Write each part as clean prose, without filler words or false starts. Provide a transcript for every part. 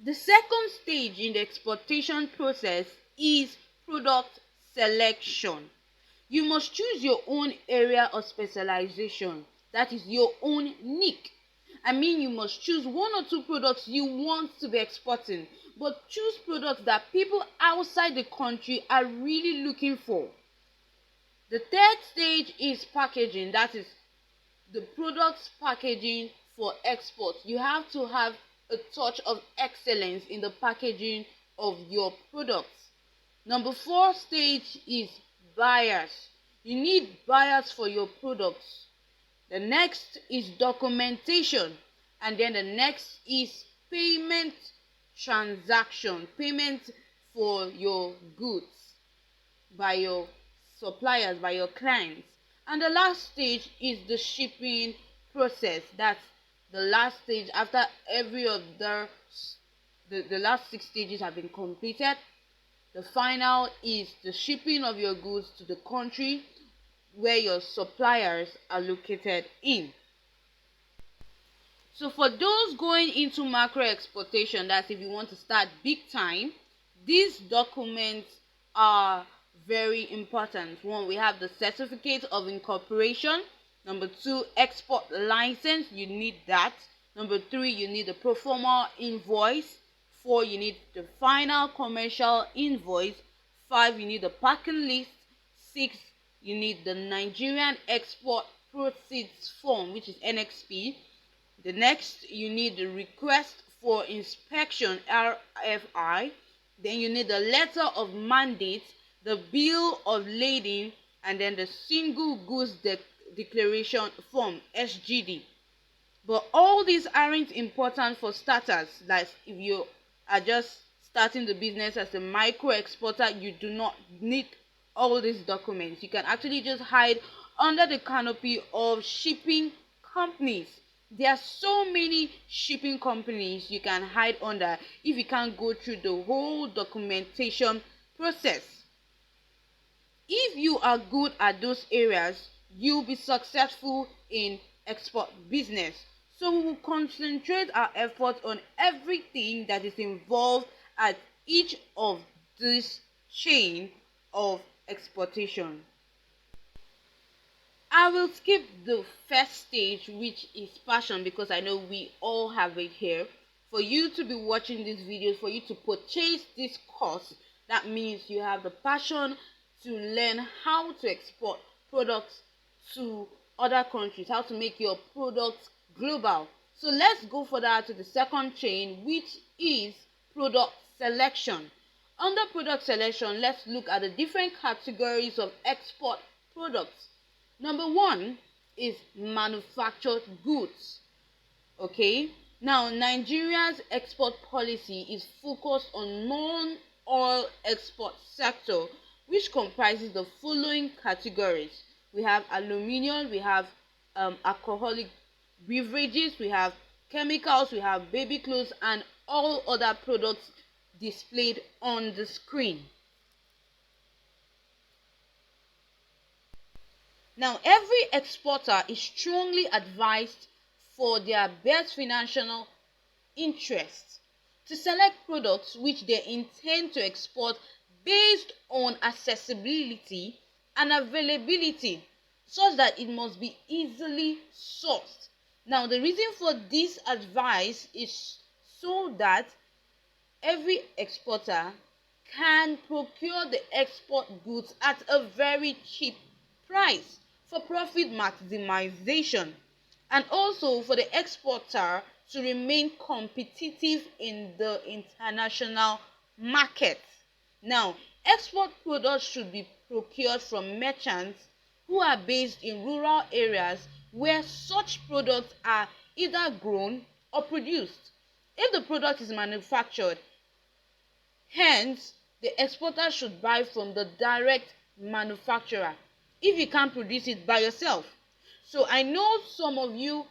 The second stage in the exportation process is product selection. You must choose your own area of specialization, that is your own niche. I mean, you must choose one or two products you want to be exporting, but choose products that people outside the country are really looking for. The third stage is packaging, that is the product's packaging for export. You have to have a touch of excellence in the packaging of your products. Number four stage is buyers. You need buyers for your products. The next is documentation, and then the next is payment transaction, payment for your goods by your suppliers, by your clients. And the last stage is the shipping process. That's the last stage after every of the last six stages have been completed. The final is the shipping of your goods to the country where your suppliers are located in. So for those going into macro exportation, that's if you want to start big time, these documents are very important. One, we have the certificate of incorporation. Number two, export license, you need that. Number three, you need the pro forma invoice. Four, you need the final commercial invoice. Five, you need the packing list. Six, you need the Nigerian Export Proceeds Form, which is NXP. The next, you need the request for inspection, RFI. Then you need the letter of mandate, the bill of lading, and then the single goods declaration form, SGD. But all these aren't important for starters. Like if you are just starting the business as a micro exporter, you do not need all these documents. You can actually just hide under the canopy of shipping companies. There are so many shipping companies you can hide under if you can't go through the whole documentation process. If you are good at those areas, you'll be successful in export business. So we will concentrate our efforts on everything that is involved at each of this chain of exportation. I will skip the first stage, which is passion, because I know we all have it here. For you to be watching this video, for you to purchase this course, that means you have the passion to learn how to export products to other countries, how to make your products global. So let's go further to the second chain, which is product selection. Under product selection, let's look at the different categories of export products. Number one is manufactured goods. Okay, now Nigeria's export policy is focused on non-oil export sector, which comprises the following categories. We have aluminium, we have alcoholic beverages, we have chemicals, we have baby clothes, and all other products displayed on the screen. Now, every exporter is strongly advised for their best financial interests to select products which they intend to export based on accessibility and availability, such that it must be easily sourced. Now, the reason for this advice is so that every exporter can procure the export goods at a very cheap price for profit maximization, and also for the exporter to remain competitive in the international market. Now, export products should be procured from merchants who are based in rural areas where such products are either grown or produced. If the product is manufactured, hence the exporter should buy from the direct manufacturer if you can't produce it by yourself. So I know some of you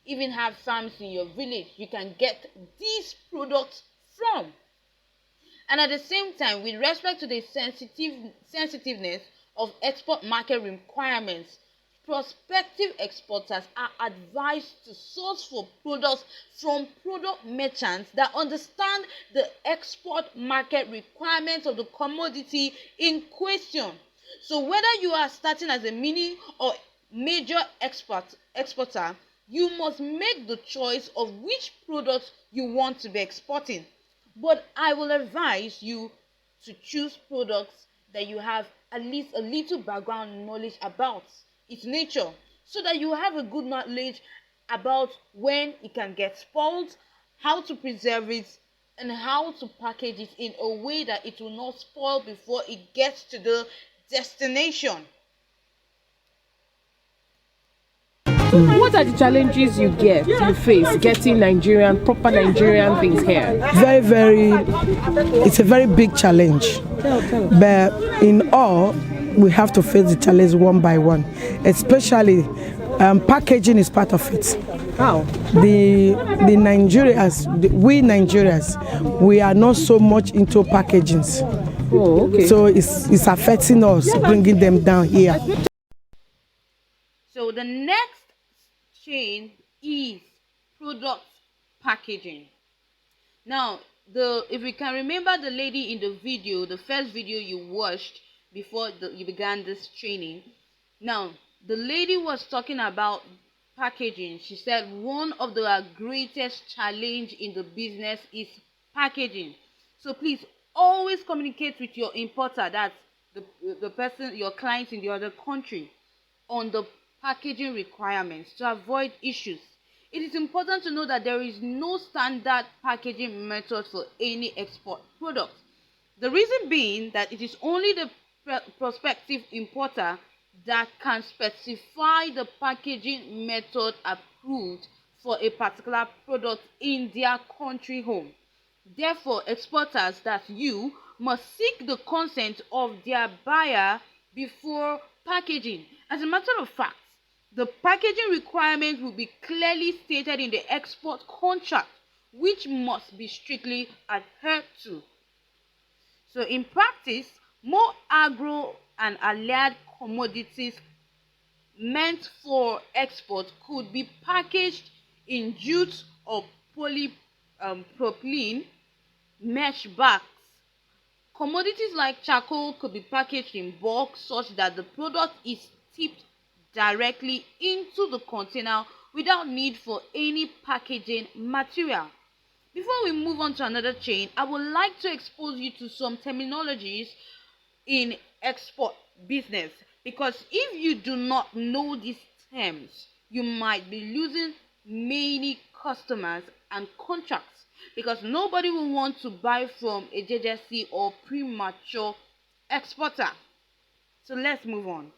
even have farms in your village you can get these products from. And at the same time, with respect to the sensitiveness of export market requirements, prospective exporters are advised to source for products from product merchants that understand the export market requirements of the commodity in question. So whether you are starting as a mini or major exporter, you must make the choice of which products you want to be exporting. But I will advise you to choose products that you have at least a little background knowledge about its nature, so that you have a good knowledge about when it can get spoiled, how to preserve it, and how to package it in a way that it will not spoil before it gets to the destination. What are the challenges you face getting proper Nigerian things here? It's a very big challenge. But in all, we have to face the challenge one by one. Especially packaging is part of it. How? We Nigerians, we are not so much into packagings. Oh, okay. So it's affecting us, bringing them down here. So the next chain is product packaging. Now, if we can remember the lady in the video, the first video you watched before you began this training. Now, the lady was talking about packaging. She said one of the greatest challenge in the business is packaging. So please always communicate with your importer, that's the person, your client in the other country, on the packaging requirements to avoid issues. It is important to know that there is no standard packaging method for any export product. The reason being that it is only the prospective importer that can specify the packaging method approved for a particular product in their country home. Therefore, exporters, that you, must seek the consent of their buyer before packaging. As a matter of fact, the packaging requirements will be clearly stated in the export contract, which must be strictly adhered to. So in practice, more agro and allied commodities meant for export could be packaged in jute or polypropylene mesh bags. Commodities like charcoal could be packaged in bulk such that the product is tipped directly into the container without need for any packaging material. Before we move on to another chain, I would like to expose you to some terminologies in export business, because if you do not know these terms, you might be losing many customers and contracts, because nobody will want to buy from a JJC or premature exporter. So let's move on.